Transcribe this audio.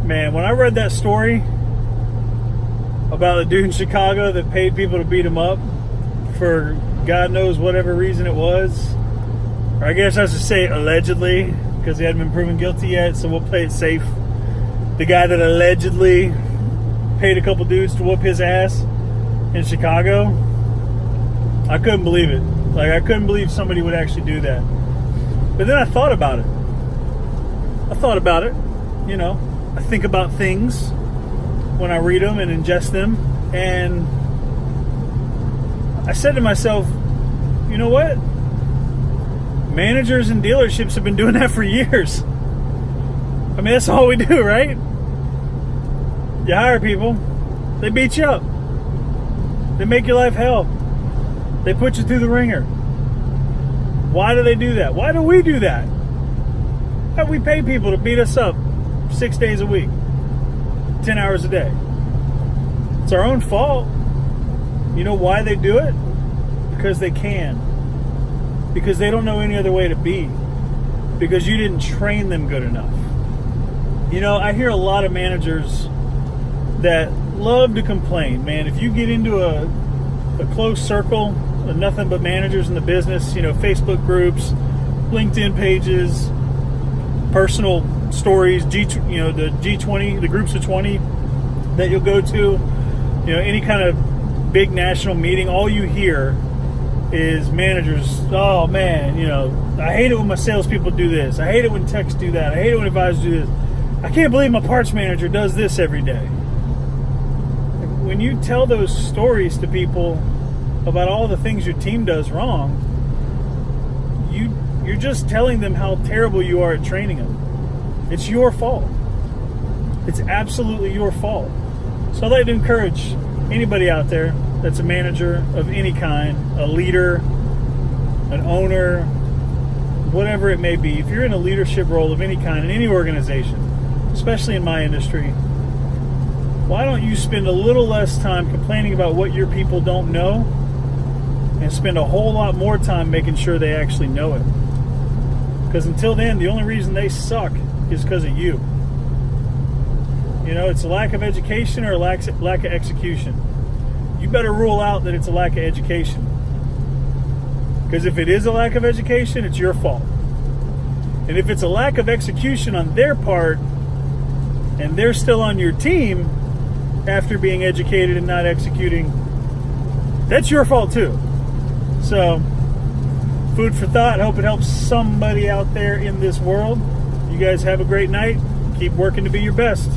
Man, when I read that story about the dude in Chicago that paid people to beat him up for God knows whatever reason it was, or I guess I should say allegedly, because he hadn't been proven guilty yet, so we'll play it safe. The guy that allegedly paid a couple dudes to whoop his ass in Chicago, I couldn't believe it. Like, I couldn't believe somebody would actually do that. But then I thought about it. You know, I think about things when I read them and ingest them, and I said to myself, you know what? Managers and dealerships have been doing that for years. I mean, that's all we do, right? You hire people, they beat you up, they make your life hell, they put you through the ringer. Why do they do that? Why do we do that? Why do we pay people to beat us up 6 days a week, 10 hours a day? It's our own fault. You know why they do it? Because they can. Because they don't know any other way to be. Because you didn't train them good enough. You know, I hear a lot of managers that love to complain. Man, if you get into a close circle of nothing but managers in the business, you know, Facebook groups, LinkedIn pages, personal stories, the G20, the groups of 20 that you'll go to, you know, any kind of big national meeting, all you hear is managers, oh man, you know, I hate it when my salespeople do this. I hate it when techs do that. I hate it when advisors do this. I can't believe my parts manager does this every day. When you tell those stories to people about all the things your team does wrong, you're just telling them how terrible you are at training them. It's your fault. It's absolutely your fault. So I'd like to encourage anybody out there that's a manager of any kind, a leader, an owner, whatever it may be. If you're in a leadership role of any kind in any organization, especially in my industry, why don't you spend a little less time complaining about what your people don't know and spend a whole lot more time making sure they actually know it? Because until then, the only reason they suck is because of you. You know, it's a lack of education or a lack of execution. You better rule out that it's a lack of education. Because if it is a lack of education, it's your fault. And if it's a lack of execution on their part, and they're still on your team after being educated and not executing, that's your fault too. So, food for thought. Hope it helps somebody out there in this world. You guys have a great night. Keep working to be your best.